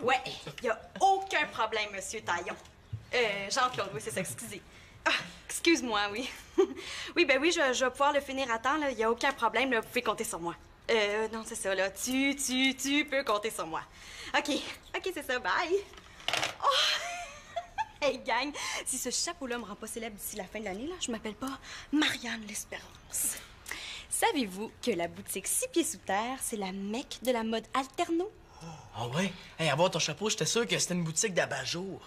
Ouais, y a aucun problème, Monsieur Taillon. Jean-Claude, oui, c'est ça, excusez. Ah, excuse-moi, oui. Oui, ben oui, je vais pouvoir le finir à temps, là. Y a aucun problème, là. Vous pouvez compter sur moi. Non, c'est ça, là. Tu peux compter sur moi. OK, c'est ça, bye. Oh! Hey, gang, si ce chapeau-là me rend pas célèbre d'ici la fin de l'année, là, je m'appelle pas Marianne l'Espérance. Savez-vous que la boutique 6 pieds sous terre, c'est la mecque de la mode alterno? Ah ouais? Hey, avoir ton chapeau, j'étais sûr que c'était une boutique d'abat-jour.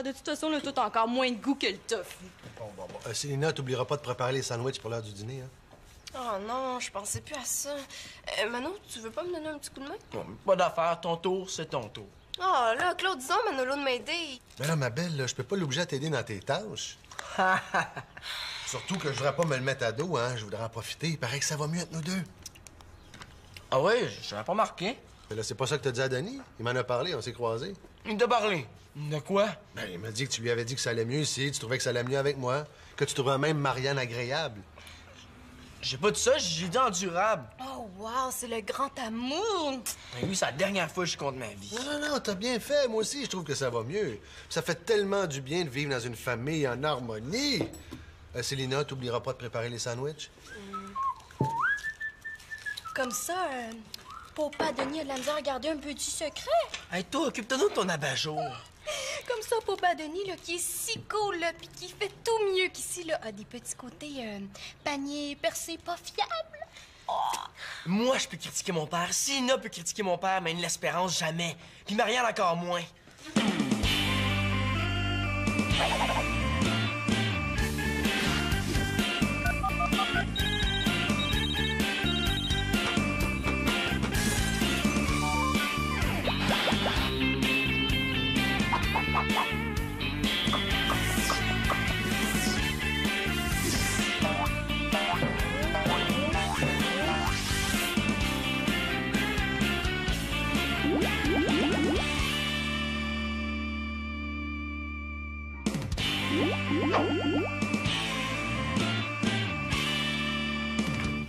De toute façon, là, toi, encore moins de goût que le tofu. Bon. Célina, t'oublieras pas de préparer les sandwichs pour l'heure du dîner, hein? Oh non, je pensais plus à ça. Mano, tu veux pas me donner un petit coup de main? Non, pas d'affaire, ton tour, c'est ton tour. Oh là, Claude, disons Manolo de m'aider. Mais là, ma belle, là, je peux pas l'obliger à t'aider dans tes tâches. Surtout que je voudrais pas me le mettre à dos, hein. Je voudrais en profiter. Il paraît que ça va mieux entre nous deux. Ah ouais, j'avais pas marqué. Mais là, c'est pas ça que t'as dit à Denis. Il m'en a parlé, on s'est croisés. Il t'a parlé. De quoi? Ben, il m'a dit que tu lui avais dit que ça allait mieux ici, tu trouvais que ça allait mieux avec moi, que tu trouvais même Marianne agréable. J'ai pas dit ça, j'ai dit endurable. Oh wow, c'est le grand amour. Ben oui, c'est la dernière fois que je compte ma vie. Non, t'as bien fait. Moi aussi, je trouve que ça va mieux. Ça fait tellement du bien de vivre dans une famille en harmonie. Célina, t'oublieras pas de préparer les sandwichs? Comme ça, Papa Denis a de la misère à garder un petit secret. Hey, toi, occupe-toi de ton abat-jour. Comme ça, Papa Denis, là, qui est si cool, là, puis qui fait tout mieux qu'ici, là, a des petits côtés panier percé pas fiable. Oh. Moi, je peux critiquer mon père. Sina peut critiquer mon père, mais l'Espérance, jamais. Puis Marianne, encore moins.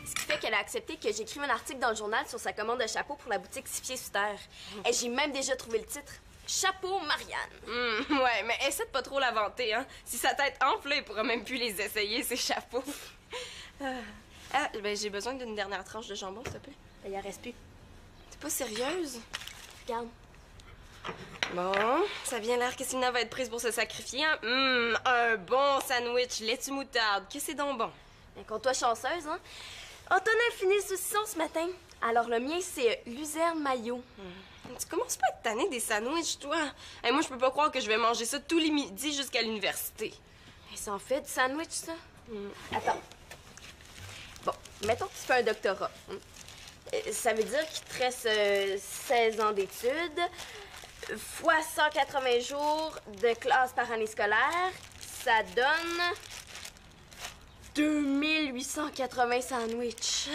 Ce qui fait qu'elle a accepté que j'écrive un article dans le journal sur sa commande de chapeau pour la boutique 6 pieds sous terre. Et j'ai même déjà trouvé le titre. Chapeau Marianne. Ouais, mais essaie de pas trop la vanter, hein. Si sa tête enfle, il pourra même plus les essayer, ses chapeaux. Ben j'ai besoin d'une dernière tranche de jambon, s'il te plaît. Il en reste plus. T'es pas sérieuse? Regarde. Bon, ça a bien l'air que Sina va être prise pour se sacrifier, hein. Un bon sandwich laitue moutarde, que c'est donc bon. Ben, compte-toi chanceuse, hein. Antonin a fini le saucisson ce matin. Alors, le mien, c'est luzerne mayo. Tu commences pas à être tannée des sandwichs, toi? Moi, je peux pas croire que je vais manger ça tous les midis jusqu'à l'université. Et ça en fait du sandwich, ça? Attends. Bon, mettons que tu fais un doctorat. Ça veut dire qu'il te reste 16 ans d'études, fois 180 jours de classe par année scolaire. Ça donne 2880 sandwichs.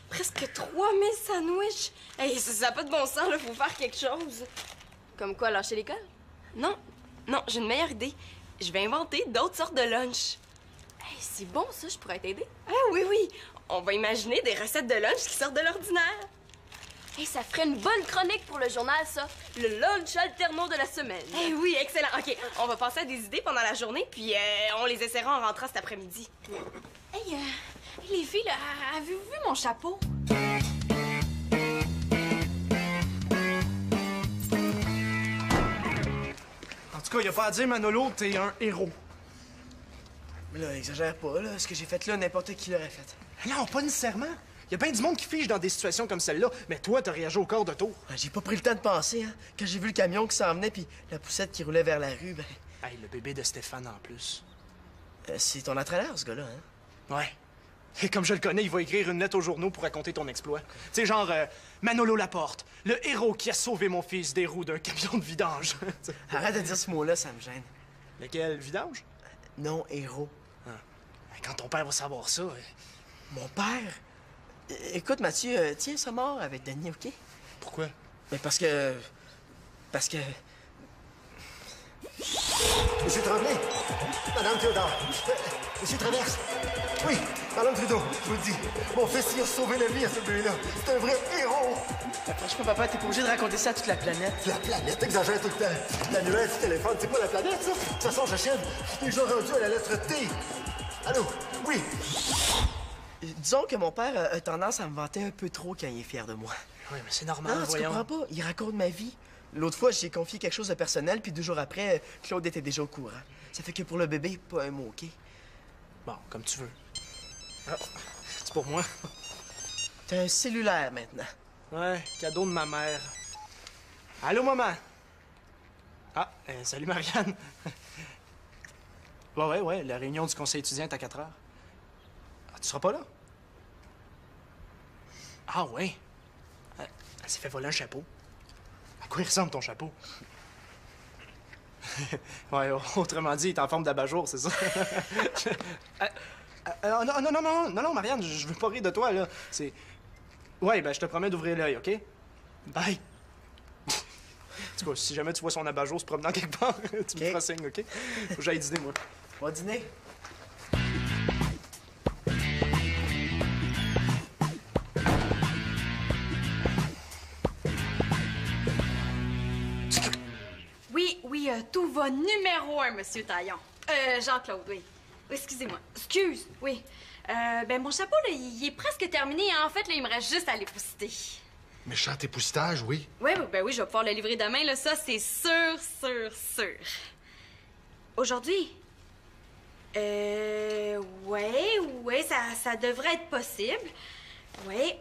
Presque 3000 sandwichs! Hey, ça a pas de bon sens, là, faut faire quelque chose. Comme quoi, lâcher l'école? Non, j'ai une meilleure idée. Je vais inventer d'autres sortes de lunch. Hey, c'est bon, ça, je pourrais t'aider. Ah oui, on va imaginer des recettes de lunch qui sortent de l'ordinaire. Hey, ça ferait une bonne chronique pour le journal, ça. Le lunch alterno de la semaine. Eh oui, excellent. OK, on va penser à des idées pendant la journée, puis on les essaiera en rentrant cet après-midi. Hey, les filles, là, avez-vous vu mon chapeau? En tout cas, y a pas à dire, Manolo, t'es un héros. Mais là, exagère pas, là. Ce que j'ai fait là, n'importe qui l'aurait fait. Non, pas nécessairement. Y a bien du monde qui fige dans des situations comme celle-là, mais toi, t'as réagi au quart de tour. Ben, j'ai pas pris le temps de penser, hein. Quand j'ai vu le camion qui s'en venait, puis la poussette qui roulait vers la rue, ben... Hey, le bébé de Stéphane en plus. c'est ton entraîneur, ce gars-là, hein? Ouais. Et comme je le connais, il va écrire une lettre aux journaux pour raconter ton exploit. Tu sais, genre, Manolo Laporte, le héros qui a sauvé mon fils des roues d'un camion de vidange. Arrête de dire ce mot-là, ça me gêne. Lequel, vidange? Non, héros. Ah. Quand ton père va savoir ça... Mon père? Écoute, Mathieu, tiens ça mort avec Denis, OK? Pourquoi? Mais parce que... Monsieur Tremblay? Madame Théodore? Monsieur Traverse? Oui, Madame Trudeau, je vous le dis. Mon fils, il a sauvé la vie à ce bébé-là. C'est un vrai héros! Franchement, papa, t'es pas obligé de raconter ça à toute la planète. La planète exagère tout le temps. L'annuaire du téléphone, c'est pas la planète, ça? De toute façon, j'achève. Je suis déjà rendu à la lettre T. Allô? Oui? Disons que mon père a tendance à me vanter un peu trop quand il est fier de moi. Oui, mais c'est normal, Non, tu voyons. comprends pas. Il raconte ma vie. L'autre fois, j'ai confié quelque chose de personnel, puis 2 jours après, Claude était déjà au courant. Ça fait que pour le bébé, pas un mot, OK? Bon, comme tu veux. Ah, c'est pour moi. T'as un cellulaire maintenant. Ouais, cadeau de ma mère. Allô, maman? Ah, salut, Marianne. Ouais, la réunion du conseil étudiant est à 4 heures. Ah, tu seras pas là? Ah, ouais. Elle s'est fait voler un chapeau. À quoi il ressemble, ton chapeau? Ouais, autrement dit, il est en forme d'abat-jour, c'est ça? Non, Marianne, je veux pas rire de toi, là. C'est... Ouais, ben, je te promets d'ouvrir l'œil, OK? Bye! En tout cas, si jamais tu vois son abat-jour se promenant quelque part, tu me feras signe, OK? Faut que j'aille dîner, moi. Bon dîner. Oui, tout va numéro 1, Monsieur Taillon. Jean-Claude, oui. Excusez-moi. Excuse, oui. Ben, mon chapeau, là, il est presque terminé. En fait, là, il me reste juste à l'épousseter. Méchant époussetage, oui. Oui, ben oui, je vais pouvoir le livrer demain, là. Ça, c'est sûr. Aujourd'hui? Ouais, ça devrait être possible. Oui,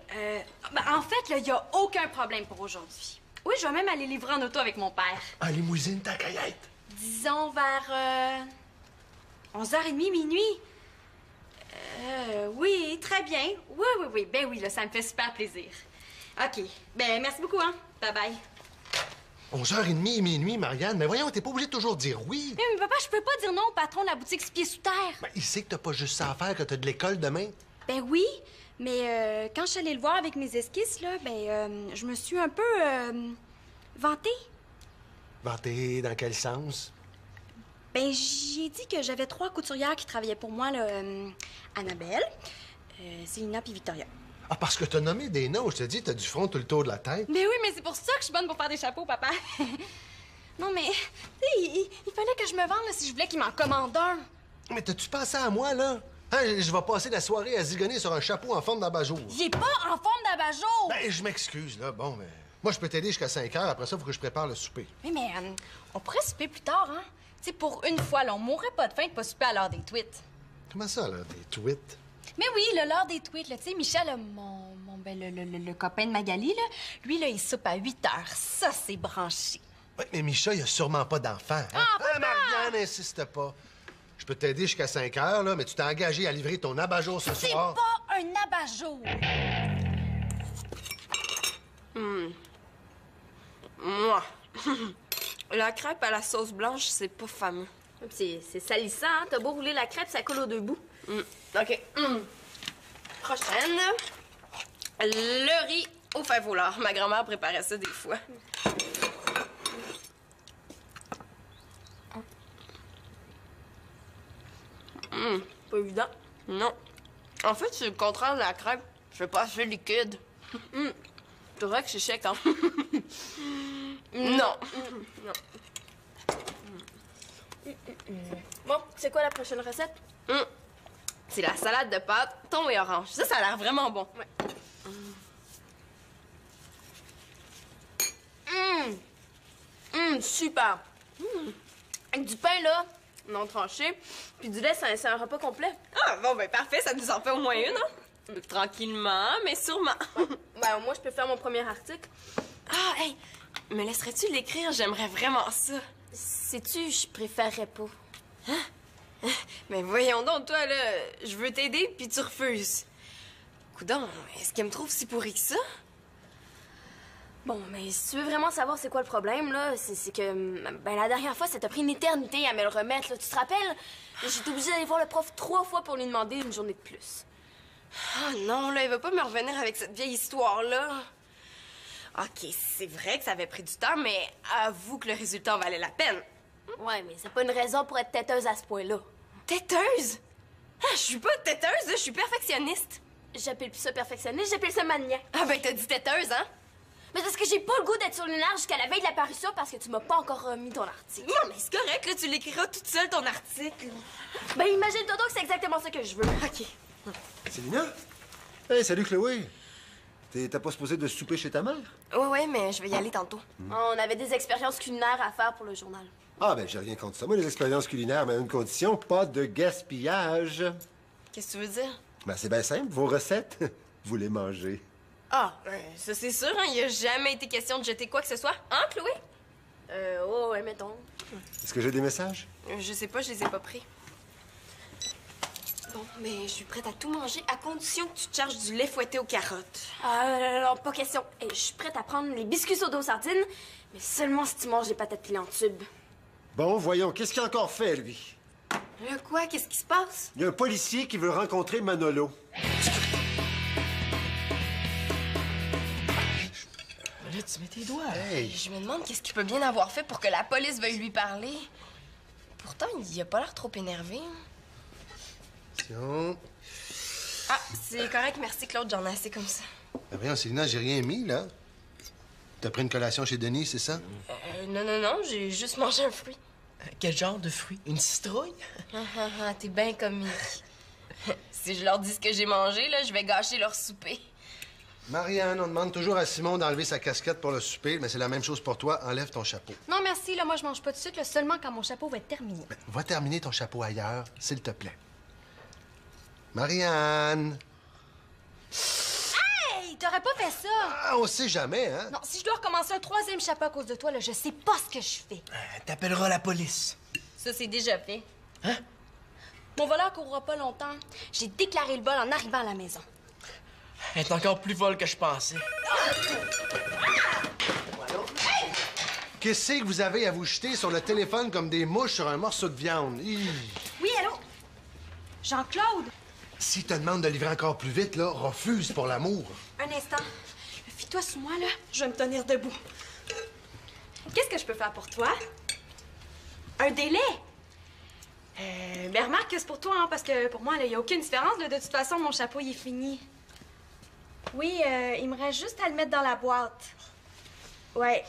ben, en fait, là, il n'y a aucun problème pour aujourd'hui. Oui, je vais même aller livrer en auto avec mon père. En limousine, ta caillette. Disons vers 11h30, minuit. Oui, très bien. Oui. Ben oui, là, ça me fait super plaisir. OK. Ben, merci beaucoup, hein. Bye-bye. 11h30, minuit, Marianne. Mais voyons, t'es pas obligé de toujours dire oui. Mais papa, je peux pas dire non au patron de la boutique 6 pieds sous terre. Ben, il sait que t'as pas juste ça à faire, que t'as de l'école demain. Ben oui, mais quand je suis allée le voir avec mes esquisses, là, ben, je me suis un peu vantée. Vantée dans quel sens? Ben, j'ai dit que j'avais 3 couturières qui travaillaient pour moi, là. Annabelle, Célina puis Victoria. Ah, parce que t'as nommé des noms, je te dis, t'as du front tout le tour de la tête. Mais oui, mais c'est pour ça que je suis bonne pour faire des chapeaux, papa. Non, mais, tu sais, il fallait que je me vende, là, si je voulais qu'il m'en commande un. Mais t'as-tu pensé à moi, là? Hein, je vais passer la soirée à zigonner sur un chapeau en forme d'abat-jour. Il est pas en forme d'abat-jour. Ben, je m'excuse, là. Bon, mais moi, je peux t'aider jusqu'à 5 heures. Après ça, il faut que je prépare le souper. Oui, mais on pourrait souper plus tard, hein? Tu sais, pour une fois, là, on mourrait pas de faim de pas souper à l'heure des tweets. Comment ça, là, des tweets? Mais oui, l'heure des tweets, là, tu sais, Michel, le copain de Magali, là, lui, là, il soupe à 8 heures. Ça, c'est branché. Oui, mais Micha, il a sûrement pas d'enfant. Hein? Ah, papa! Marianne, insiste pas. Je peux t'aider jusqu'à 5 heures, là, mais tu t'es engagé à livrer ton abat-jour ce C'est soir. pas un abat-jour. Moi. La crêpe à la sauce blanche, c'est pas fameux. C'est salissant, hein? T'as beau rouler la crêpe, ça colle aux 2 bouts. OK. Prochaine. Le riz au fin volard. Ma grand-mère préparait ça des fois. Pas évident. Non. En fait, c'est le contraire de la crêpe. C'est pas assez liquide. C'est vrai que c'est sec, hein? Non. Bon, c'est quoi la prochaine recette? C'est la salade de pâtes, thon et orange. Ça a l'air vraiment bon. Ouais. Super. Avec du pain, là, non tranché, puis du lait, c'est un repas complet. Ah, bon, ben parfait, ça nous en fait au moins une, hein? Tranquillement, mais sûrement. Ben, moi, je peux faire mon premier article. Ah, hey, me laisserais-tu l'écrire? J'aimerais vraiment ça. Sais-tu, je préférerais pas. Mais voyons donc, toi, là, je veux t'aider, puis tu refuses. Coudon, est-ce qu'elle me trouve si pourrie que ça? Bon, mais si tu veux vraiment savoir c'est quoi le problème, là, c'est que, ben, la dernière fois, ça t'a pris une éternité à me le remettre, là. Tu te rappelles? J'étais obligée d'aller voir le prof 3 fois pour lui demander une journée de plus. Ah non, là, il va pas me revenir avec cette vieille histoire-là. OK, c'est vrai que ça avait pris du temps, mais avoue que le résultat en valait la peine. Ouais, mais c'est pas une raison pour être têteuse à ce point-là. Têteuse? Ah, je suis pas têteuse, là, je suis perfectionniste. J'appelle plus ça perfectionniste, j'appelle ça maniaque. Ah ben, t'as dit têteuse, hein? Mais parce que j'ai pas le goût d'être surlunaire jusqu'à la veille de la parution parce que tu m'as pas encore remis ton article. Non, mais c'est correct, là, tu l'écriras toute seule, ton article. Ben, imagine-toi donc que c'est exactement ça que je veux. OK. Célina? Hey, salut Chloé. T'as pas supposé de souper chez ta mère? Ouais, mais je vais y aller tantôt. On avait des expériences culinaires à faire pour le journal. Ah, ben, j'ai rien contre ça. Moi, les expériences culinaires, mais à une condition, pas de gaspillage. Qu'est-ce que tu veux dire? Ben, c'est bien simple. Vos recettes, vous les mangez. Ah, ça c'est sûr, hein, il a jamais été question de jeter quoi que ce soit. Hein, Chloé? Oh, ouais, mettons. Est-ce que j'ai des messages? Je sais pas, je les ai pas pris. Bon, mais je suis prête à tout manger à condition que tu te charges du lait fouetté aux carottes. Ah, non, pas question. Je suis prête à prendre les biscuits soda aux sardines, mais seulement si tu manges des patates pilées en tube. Bon, voyons, qu'est-ce qu'il a encore fait, lui? Là, quoi? Qu'est-ce qui se passe? Il y a un policier qui veut rencontrer Manolo. Là, tu mets tes doigts. Hey! Je me demande qu'est-ce qu'il peut bien avoir fait pour que la police veuille lui parler. Pourtant, il a pas l'air trop énervé. Tiens. Ah, c'est correct, merci Claude, j'en ai assez comme ça. Ben voyons, Célina, j'ai rien mis, là. T'as pris une collation chez Denis, c'est ça? Non, j'ai juste mangé un fruit. Quel genre de fruit? Une citrouille? T'es bien comique. Si je leur dis ce que j'ai mangé, là, je vais gâcher leur souper. Marianne, on demande toujours à Simon d'enlever sa casquette pour le souper, mais c'est la même chose pour toi. Enlève ton chapeau. Non, merci, là, moi, je mange pas de sucre, là, seulement quand mon chapeau va être terminé. Ben, va terminer ton chapeau ailleurs, s'il te plaît. Marianne! Hey, t'aurais pas fait ça! Ah, on sait jamais, hein? Non, si je dois recommencer un 3e chapeau à cause de toi, là, je sais pas ce que je fais. T'appelleras la police. Ça, c'est déjà fait. Mon voleur courra pas longtemps. J'ai déclaré le vol en arrivant à la maison. Elle est encore plus folle que je pensais. Qu'est-ce que vous avez à vous jeter sur le téléphone comme des mouches sur un morceau de viande? Hi. Oui, allô? Jean-Claude? Si te demande de livrer encore plus vite, là, refuse pour l'amour. Un instant. Fie-toi sur moi, là. Je vais me tenir debout. Qu'est-ce que je peux faire pour toi? Un délai? Ben remarque que c'est pour toi, hein, parce que pour moi, il n'y a aucune différence. Là. De toute façon, mon chapeau, il est fini. Oui, il me reste juste à le mettre dans la boîte. Ouais.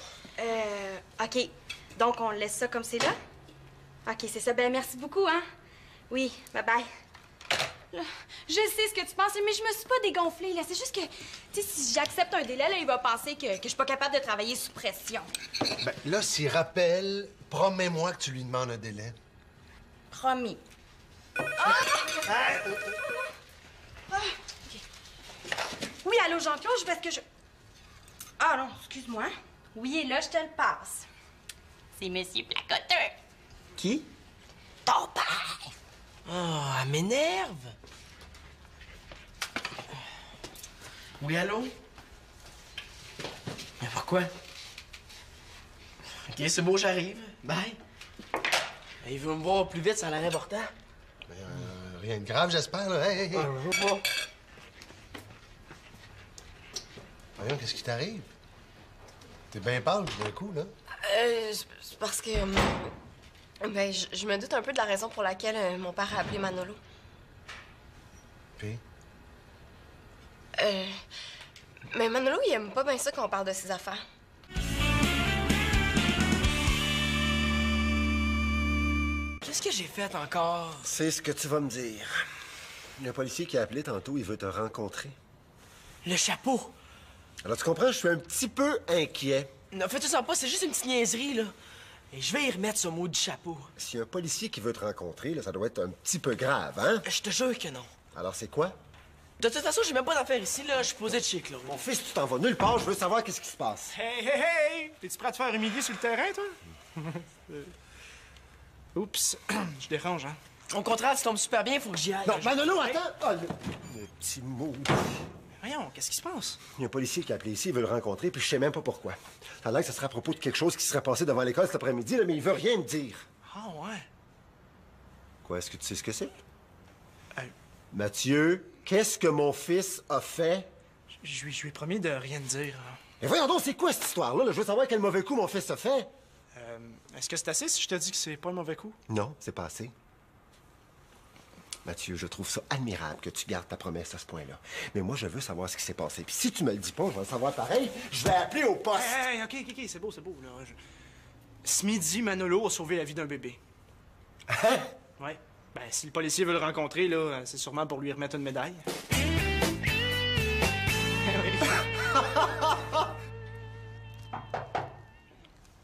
OK. Donc, on laisse ça comme c'est là? OK, c'est ça. Ben merci beaucoup, hein? Oui, bye-bye. Je sais ce que tu penses, mais je me suis pas dégonflée, là. C'est juste que, tu sais, si j'accepte un délai, là, il va penser que je suis pas capable de travailler sous pression. Ben, là, s'il rappelle, promets-moi que tu lui demandes un délai. Promis. Oui, allô, Jean-Claude, je parce que je... Ah non, excuse-moi. Oui, et là, je te le passe. C'est Monsieur Placoteur. Qui? Ton père. Oh, elle m'énerve. Oui, allô? Mais pourquoi? OK, c'est beau, j'arrive. Bye. Il veut me voir plus vite, ça a l'air important. Rien de grave, j'espère, là. Hey, hey, hey. Je veux pas. Voyons, qu'est-ce qui t'arrive? T'es bien pâle tout d'un coup, là. C'est parce que... ben, je me doute un peu de la raison pour laquelle mon père a appelé Manolo. Puis? Mais Manolo, il aime pas bien ça qu'on parle de ses affaires. Qu'est-ce que j'ai fait encore? C'est ce que tu vas me dire. Il y a un policier qui a appelé tantôt, il veut te rencontrer. Le chapeau. Alors, tu comprends, je suis un petit peu inquiet. Non, fais-toi ça pas, c'est juste une petite niaiserie, là. Et je vais y remettre ce mot du chapeau. S'il y a un policier qui veut te rencontrer, là, ça doit être un petit peu grave, hein? Je te jure que non. Alors, c'est quoi? De toute façon, j'ai même pas d'affaires ici, là. Je suis posé de chez Claude. Mon fils, tu t'en vas nulle part, je veux savoir qu'est-ce qui se passe. Hey, hey, hey! T'es-tu prêt à te faire humilier sur le terrain, toi? Oups, je dérange, hein? Au contraire, tu tombes super bien, faut que j'y aille. Non, Manolo, attends! Ah, le petit mot. Voyons, qu'est-ce qui se passe? Il y a un policier qui a appelé ici, il veut le rencontrer, puis je sais même pas pourquoi. Ça a l'air que ce serait à propos de quelque chose qui serait passé devant l'école cet après-midi, là, mais il veut rien me dire. Ah, ouais. Quoi, est-ce que tu sais ce que c'est? Euh. Mathieu, qu'est-ce que mon fils a fait? Je lui ai promis de rien te dire. Hein. Et voyons donc, c'est quoi cette histoire-là? Là? Je veux savoir quel mauvais coup mon fils a fait. Est-ce que c'est assez si je te dis que c'est pas un mauvais coup? Non, c'est pas assez. Mathieu, je trouve ça admirable que tu gardes ta promesse à ce point-là. Mais moi, je veux savoir ce qui s'est passé. Puis si tu me le dis pas, je vais le savoir pareil. Je vais appeler au poste. Hey, OK, c'est beau, là. Ce midi, Manolo a sauvé la vie d'un bébé. Hein? Ouais. Ben, si le policier veut le rencontrer, là, c'est sûrement pour lui remettre une médaille.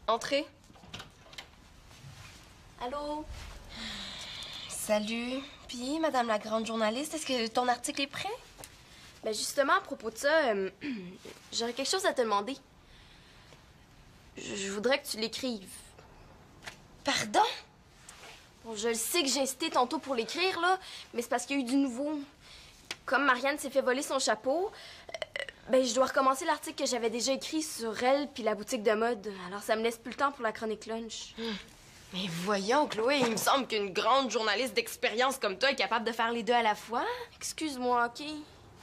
Entrez. Allô? Salut. Puis, madame la grande journaliste, est-ce que ton article est prêt? Ben justement, à propos de ça, j'aurais quelque chose à te demander. Je voudrais que tu l'écrives. Pardon? Bon, je le sais que j'ai insisté tantôt pour l'écrire, là, mais c'est parce qu'il y a eu du nouveau. Comme Marianne s'est fait voler son chapeau, ben je dois recommencer l'article que j'avais déjà écrit sur elle puis la boutique de mode. Alors ça me laisse plus le temps pour la chronique lunch. Mais voyons, Chloé, il me semble qu'une grande journaliste d'expérience comme toi est capable de faire les deux à la fois. Excuse-moi, OK?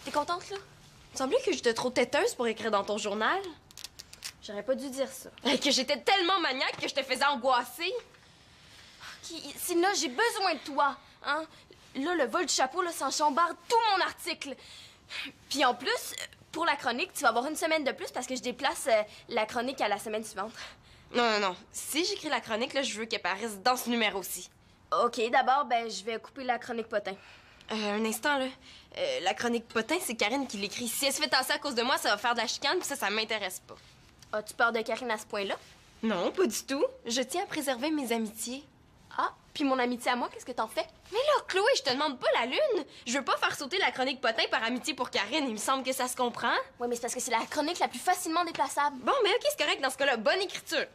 T'es contente, là? Il me semblait que j'étais trop têteuse pour écrire dans ton journal. J'aurais pas dû dire ça. Et que j'étais tellement maniaque que je te faisais angoisser. Là, j'ai besoin de toi, hein? Là, le vol du chapeau, là, ça en chambarde tout mon article. Puis en plus, pour la chronique, tu vas avoir une semaine de plus parce que je déplace la chronique à la semaine suivante. Non. Si j'écris la chronique, là, je veux qu'elle paraisse dans ce numéro-ci. OK, d'abord, ben, je vais couper la chronique potin. Un instant, là. La chronique potin, c'est Karine qui l'écrit. Si elle se fait tasser à cause de moi, ça va faire de la chicane, puis ça m'intéresse pas. As-tu peur de Karine à ce point-là? Non, pas du tout. Je tiens à préserver mes amitiés. Ah, puis mon amitié à moi, qu'est-ce que t'en fais? Mais là, Chloé, je te demande pas la lune. Je veux pas faire sauter la chronique potin par amitié pour Karine. Il me semble que ça se comprend. Ouais, mais c'est parce que c'est la chronique la plus facilement déplaçable. Bon, mais OK, c'est correct dans ce cas-là. Bonne écriture.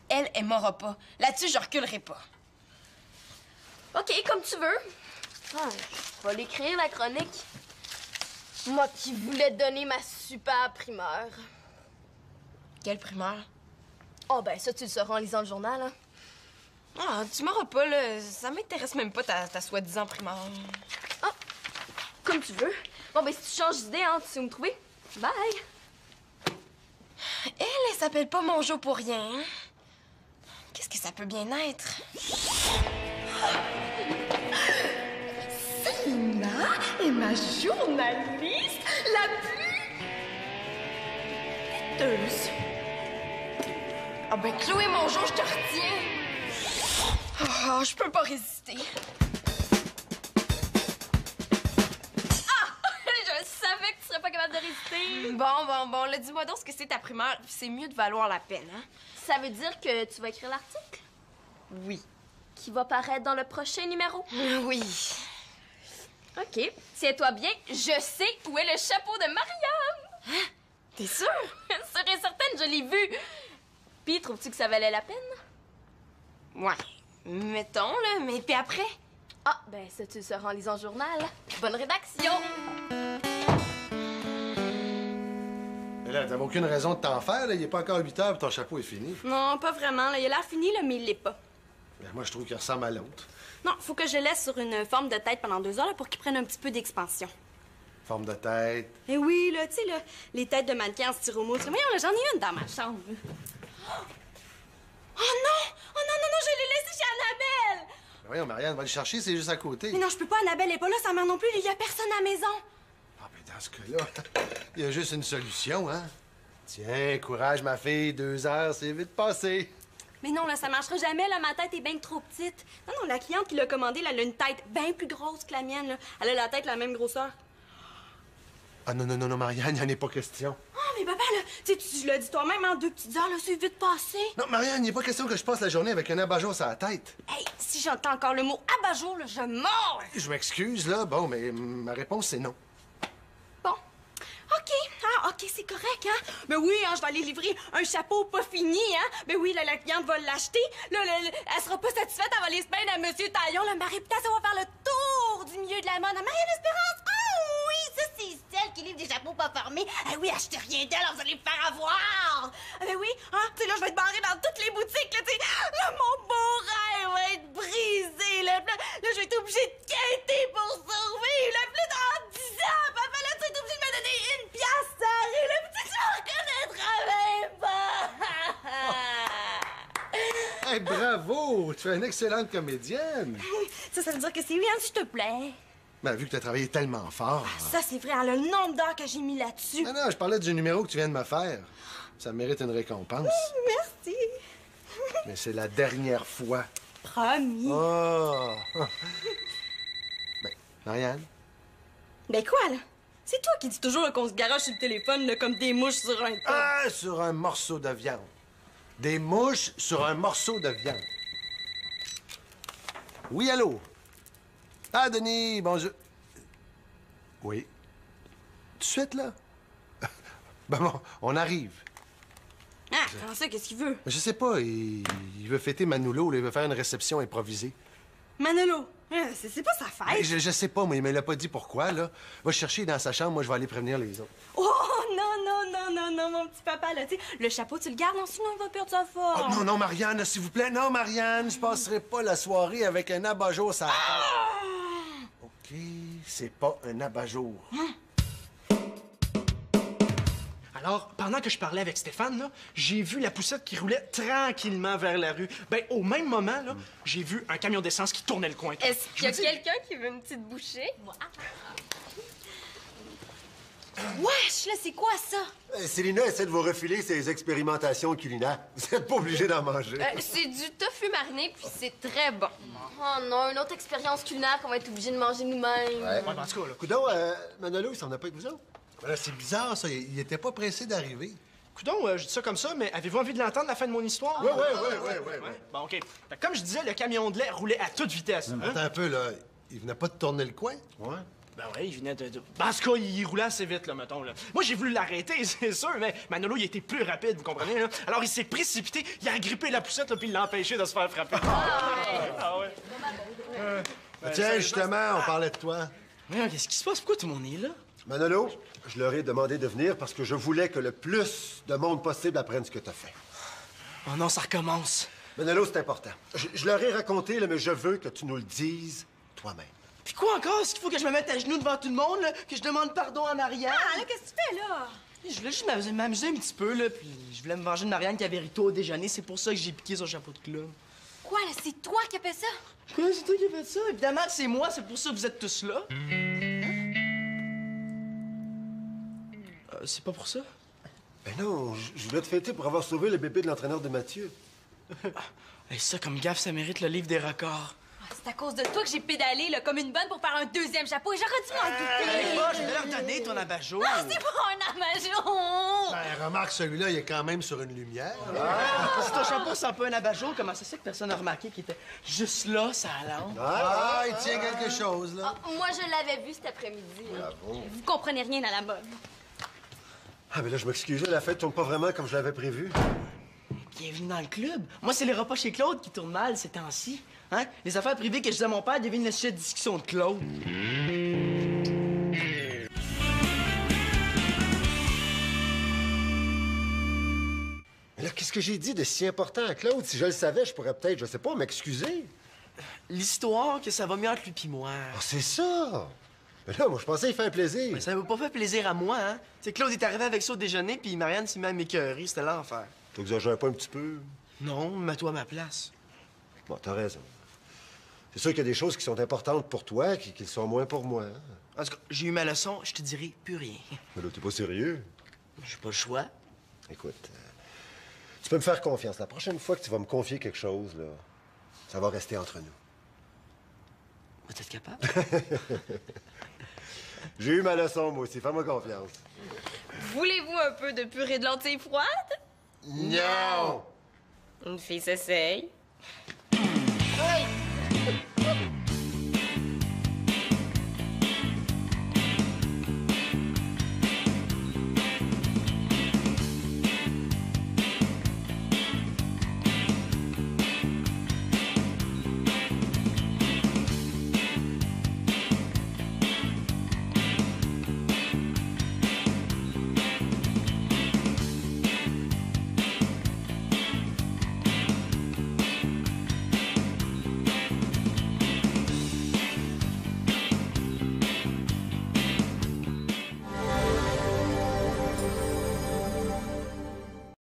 Hey, elle m'aura pas. Là-dessus, je reculerai pas. OK, comme tu veux. Ah, je vais l'écrire, la chronique. Moi qui voulais te donner ma super primeur. Quelle primeur? Oh, ben ça, tu le sauras en lisant le journal, hein. Ah, tu m'auras pas, là. Ça m'intéresse même pas, ta soi-disant primeur. Ah, comme tu veux. Bon, ben si tu changes d'idée, hein, tu sais où me trouver. Bye! Elle s'appelle pas Monjo pour rien, hein? Qu'est-ce que ça peut bien être? Selina est ma journaliste la plus têteuse. Ah ben, Chloé Monjo, je te retiens. Oh, je peux pas résister. Ah! Je savais que tu serais pas capable de résister. Bon, là, dis-moi donc ce que c'est ta primeur. C'est mieux de valoir la peine, hein? Ça veut dire que tu vas écrire l'article? Oui. Qui va paraître dans le prochain numéro? Oui. OK. Tiens-toi bien, je sais où est le chapeau de Marianne. Hein? T'es sûre? Sûre et certaine, je l'ai vu. Puis, trouves-tu que ça valait la peine? Ouais. Mettons, là, mais puis après? Ah, ben ça, tu le sauras en lisant le journal. Bonne rédaction! Mais là, t'avais aucune raison de t'en faire, là. Il est pas encore 8 heures, puis ton chapeau est fini. Non, pas vraiment. Là. Il a l'air fini, là, mais il l'est pas. Ben, moi, je trouve qu'il ressemble à l'autre. Non, faut que je le laisse sur une forme de tête pendant 2 heures là, pour qu'il prenne un petit peu d'expansion. Forme de tête. Et oui, là, tu sais, là, les têtes de mannequins en styromousse. Voyons, là, j'en ai une dans ma chambre. Oh non! Je l'ai laissée chez Annabelle! Ben voyons, Marianne, va le chercher, c'est juste à côté. Mais non, je peux pas, Annabelle est pas là, sa mère non plus, il y a personne à la maison. Ah, ben dans ce cas-là, il y a juste une solution, hein? Tiens, courage, ma fille, 2 heures, c'est vite passé. Mais non, là, ça marchera jamais, là, ma tête est bien trop petite. Non, la cliente qui l'a commandée, là, elle a une tête bien plus grosse que la mienne, là. Elle a la tête la même grosseur. Ah non, Marianne, il n'y en est pas question. Oh, mais papa, là, tu l'as dit toi-même, en 2 petites heures, là, c'est vite passé. Non, Marianne, il n'est pas question que je passe la journée avec un abat-jour sur la tête. Hey, si j'entends encore le mot abat-jour, là, je mords. Je m'excuse, là, bon, mais ma réponse, c'est non. Bon. OK. Ah, OK, c'est correct, hein? Ben oui, hein, je vais aller livrer un chapeau pas fini, hein? Ben oui, là, la cliente va l'acheter. Là, elle sera pas satisfaite, elle va aller se plaindre à Monsieur Taillon. Là, ma réputation va faire le tour du milieu de la mode. Marianne Espérance! Oh oui, ça, c'est celle qui livre des chapeaux pas formés. Ah oui, achetez rien d'elle, vous allez me faire avoir! Ah ben oui, hein? Tu sais, là, je vais être barrée dans toutes les boutiques, là, tu sais. Là, mon beau rêve va être brisé, là. Là, je vais être obligée de quêter pour survivre, là. Puis là, dans 10 ans, papa, là, tu vas être obligé de me donner 1 piastre, ça arrive, là. Puis tu sais, je me reconnaîtras même pas! Hey, bravo! Tu es une excellente comédienne. Ça veut dire que c'est oui, hein, s'il te plaît. Ben, vu que tu as travaillé tellement fort. Ça, c'est vrai, hein, le nombre d'heures que j'ai mis là-dessus. Non, je parlais du numéro que tu viens de me faire. Ça mérite une récompense. Merci. Mais c'est la dernière fois. Promis. Oh! Ben, Marianne? Ben quoi, là? C'est toi qui dis toujours là, qu'on se garoche sur le téléphone là, comme des mouches sur un tas. Ah, sur un morceau de viande. Des mouches sur un morceau de viande. Oui, allô? Ah, Denis, bonjour. Oui. Tout de suite, là? Ben bon, on arrive. Ah, comment ça, qu'est-ce qu'il veut? Je sais pas, il veut fêter Manolo, là, il veut faire une réception improvisée. Manolo, c'est pas sa Ben, fête. je sais pas, moi, il me l'a pas dit pourquoi, là. Va chercher dans sa chambre, moi, je vais aller prévenir les autres. Oh, non, mon petit papa, là, tu sais, le chapeau, tu le gardes, non, sinon il va perdre sa forme. Oh, non, Marianne, s'il vous plaît. Non, Marianne, je passerai pas la soirée avec un abat-jour, ça. OK, c'est pas un abat-jour. Alors, pendant que je parlais avec Stéphane, là, j'ai vu la poussette qui roulait tranquillement vers la rue. Ben, au même moment, là, j'ai vu un camion d'essence qui tournait le coin. Est-ce qu'il y a quelqu'un qui veut une petite bouchée? Wesh, là, c'est quoi ça? Célina essaie de vous refiler ses expérimentations culinaires. Vous n'êtes pas obligé d'en manger. C'est du tofu mariné, puis c'est très bon. Oh non, une autre expérience culinaire qu'on va être obligé de manger nous-mêmes. Ouais, en tout cas, là. Coudon, Manolo, il s'en a pas avec vous autres? Ben là, c'est bizarre, ça. Il était pas pressé d'arriver. Coudon, je dis ça comme ça, mais avez-vous envie de l'entendre, la fin de mon histoire? Ouais. Bon, OK. Fait que comme je disais, le camion de lait roulait à toute vitesse. Hein? Attends un peu, là. Il venait pas de tourner le coin? Ouais. Ben ouais, il venait de... Ben, en tout cas, il roulait assez vite, là, mettons, là. Moi, j'ai voulu l'arrêter, c'est sûr, mais Manolo, il était plus rapide, vous comprenez, là? Alors, il s'est précipité, il a agrippé la poussette, là, puis il l'a empêché de se faire frapper. Ah ouais. Tiens, justement, on parlait de toi. Mais qu'est-ce qui se passe? Pourquoi tout le monde est là? Manolo, je leur ai demandé de venir parce que je voulais que le plus de monde possible apprenne ce que t'as fait. Oh non, ça recommence. Manolo, c'est important. Je leur ai raconté, là, mais je veux que tu nous le dises toi-même. Puis quoi encore? Est-ce qu'il faut que je me mette à genoux devant tout le monde, là? Que je demande pardon à Marianne? Ah, là, qu'est-ce que tu fais, là? Je voulais juste m'amuser un petit peu, là, puis je voulais me venger de Marianne qui avait rito au déjeuner. C'est pour ça que j'ai piqué son chapeau de clown. Quoi, là, c'est toi qui as fait ça? Quoi, c'est toi qui as fait ça? Évidemment que c'est moi, c'est pour ça que vous êtes tous là. C'est pas pour ça? Ben non, je voulais te fêter pour avoir sauvé le bébé de l'entraîneur de Mathieu. Hey, ça, comme gaffe, ça mérite le livre des records. Ah, c'est à cause de toi que j'ai pédalé, là, comme une bonne pour faire un deuxième chapeau et j'aurais dû m'en douter. Hey, moi, je vais leur donner ton abat-jour. Ah, c'est pas un abat-jour! Ben, remarque, celui-là, il est quand même sur une lumière. Si ton chapeau sent pas un abat-jour, comment ça se fait que personne n'a remarqué qu'il était juste là, ça lampe? Ah, il tient quelque chose, là. Moi, je l'avais vu cet après-midi. Vous comprenez rien à la mode. Ah, mais là, je m'excuse, la fête tourne pas vraiment comme je l'avais prévu. Bienvenue dans le club. Moi, c'est les repas chez Claude qui tournent mal ces temps-ci. Hein? Les affaires privées que je disais à mon père deviennent le sujet de discussion de Claude. Mais là, qu'est-ce que j'ai dit de si important à Claude? Si je le savais, je pourrais peut-être, je sais pas, m'excuser. L'histoire que ça va mieux entre lui pis moi. Ah, c'est ça! Mais là, moi, je pensais y faire plaisir. Mais ça m'a pas fait plaisir à moi, hein? C'est Claude est arrivé avec ça au déjeuner, puis Marianne s'est mis à m'écœurer. C'était l'enfer. T'exagères pas un petit peu? Non, mets-toi à ma place. Bon, t'as raison. C'est sûr qu'il y a des choses qui sont importantes pour toi, qui le sont moins pour moi. Hein? En tout cas, j'ai eu ma leçon, je te dirai plus rien. Mais là, t'es pas sérieux? J'ai pas le choix. Écoute, tu peux me faire confiance. La prochaine fois que tu vas me confier quelque chose, là, ça va rester entre nous. Vous êtes capable? J'ai eu ma leçon, moi aussi. Fais-moi confiance. Voulez-vous un peu de purée de lentilles froides? Non! Une fille s'essaye. Hey!